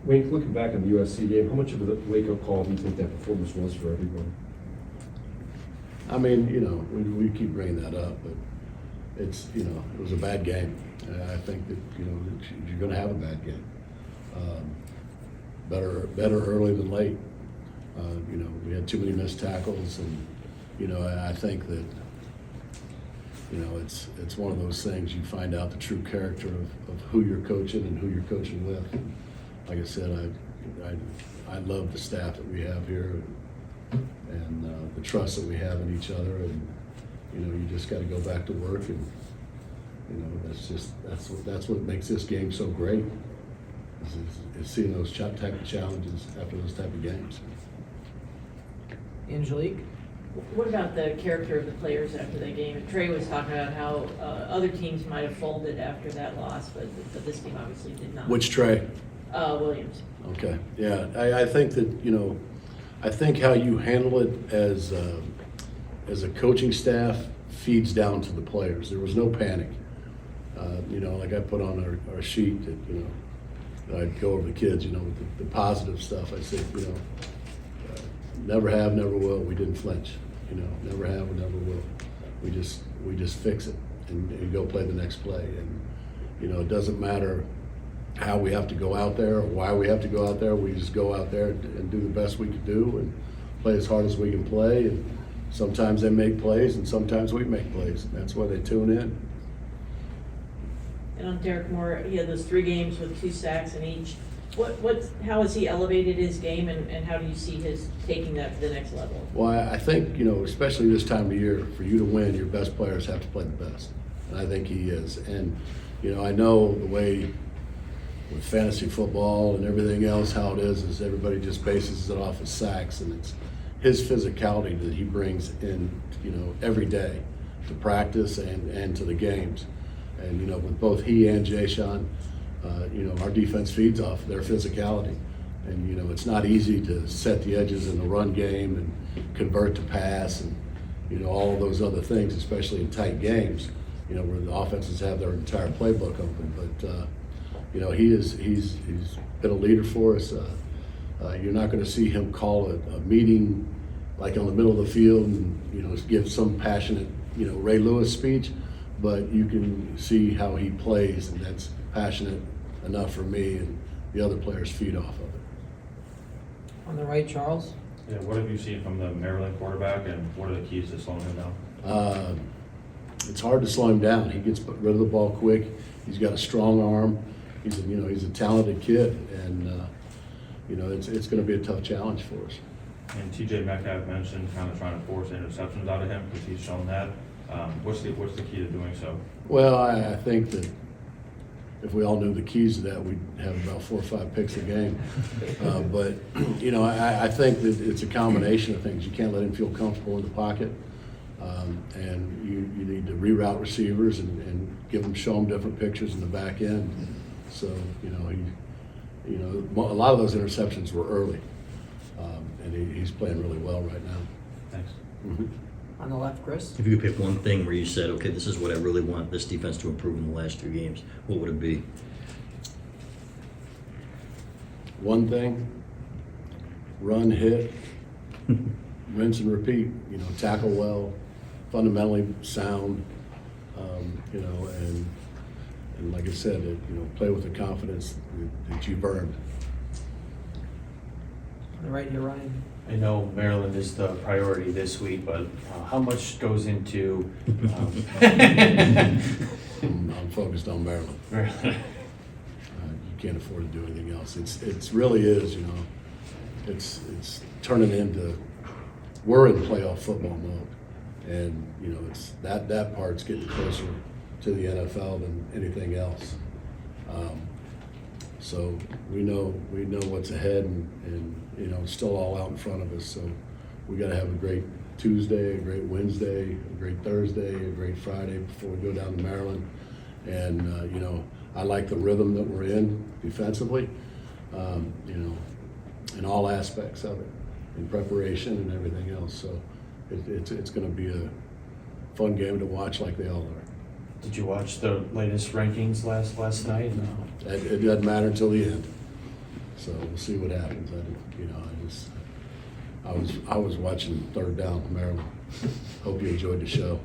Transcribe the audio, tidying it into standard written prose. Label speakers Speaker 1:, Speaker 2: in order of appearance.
Speaker 1: Wayne, looking back on the USC game, how much of a wake-up call do you think that performance was for everyone?
Speaker 2: I mean, you know, we keep bringing that up, but it's, you know, it was a bad game. I think that, you know, that you're going to have a bad game. Better early than late. You know, we had too many missed tackles, and, you know, I think that, you know, it's one of those things you find out the true character of who you're coaching and who you're coaching with. Like I said, I love the staff that we have here, and the trust that we have in each other, and you know, you just got to go back to work, and you know, that's what makes this game so great. Is seeing those type of challenges after those type of games.
Speaker 3: Angelique?
Speaker 4: What about the character of the players after that game? Trey was talking about how other teams might have folded after that loss, but this team obviously did not.
Speaker 2: Which Trey?
Speaker 4: Williams.
Speaker 2: Okay, yeah, I think that, you know, I think how you handle it as a coaching staff feeds down to the players. There was no panic. You know, like I put on our sheet that, you know, I'd go over the kids, you know, with the positive stuff. I said, you know, never have, never will. We didn't flinch. You know, never have or never will. We just fix it and go play the next play. And you know, it doesn't matter how we have to go out there or why we have to go out there. We just go out there and do the best we can do and play as hard as we can play. And sometimes they make plays, and sometimes we make plays. And that's why they tune in.
Speaker 4: And on Derek Moore, he had those 3 games with 2 sacks in each. How has he elevated his game, and how do you see his taking that to the next level?
Speaker 2: Well, I think, you know, especially this time of year, for you to win, your best players have to play the best. And I think he is. And, you know, I know the way with fantasy football and everything else, how it is everybody just bases it off of sacks, and it's his physicality that he brings in, you know, every day to practice and to the games. And, you know, with both he and Jay Sean, you know, our defense feeds off their physicality. And, you know, it's not easy to set the edges in the run game and convert to pass and, you know, all of those other things, especially in tight games, you know, where the offenses have their entire playbook open. But, you know, he's been a leader for us. You're not going to see him call a meeting like on the middle of the field and, you know, give some passionate, you know, Ray Lewis speech, but you can see how he plays, and that's passionate enough for me, and the other players feed off of it.
Speaker 3: On the right, Charles?
Speaker 5: Yeah, what have you seen from the Maryland quarterback, and what are the keys to slowing him down?
Speaker 2: It's hard to slow him down. He gets rid of the ball quick. He's got a strong arm. He's a talented kid, and you know, it's going to be a tough challenge for us.
Speaker 5: And TJ Metcalf mentioned kind of trying to force interceptions out of him because he's shown that. What's the key to doing so?
Speaker 2: Well, I think that if we all knew the keys to that, we'd have about 4 or 5 picks a game. But, you know, I think that it's a combination of things. You can't let him feel comfortable in the pocket. And you need to reroute receivers and show them different pictures in the back end. So, you know, a lot of those interceptions were early. And he's playing really well right now.
Speaker 5: Thanks.
Speaker 2: Mm-hmm.
Speaker 3: On the left, Chris?
Speaker 6: If you could pick one thing where you said, okay, this is what I really want this defense to improve in the last 2 games, what would it be?
Speaker 2: One thing, run, hit, rinse and repeat. You know, tackle well, fundamentally sound, you know, and like I said, you know, play with the confidence that you've earned.
Speaker 3: On the right here, Ryan?
Speaker 7: I know Maryland is the priority this week, but how much goes into?
Speaker 2: I'm focused on Maryland.
Speaker 7: Maryland.
Speaker 2: You can't afford to do anything else. It's really is, you know, it's turning into, we're in playoff football mode, and you know, it's that part's getting closer to the NFL than anything else. So we know what's ahead, and you know, it's still all out in front of us. So we got to have a great Tuesday, a great Wednesday, a great Thursday, a great Friday before we go down to Maryland. And you know, I like the rhythm that we're in defensively, you know, in all aspects of it, in preparation and everything else. So it's going to be a fun game to watch, like they all are.
Speaker 7: Did you watch the latest rankings last night? No.
Speaker 2: It doesn't matter until the end. So we'll see what happens. I was watching third down, Maryland. Hope you enjoyed the show.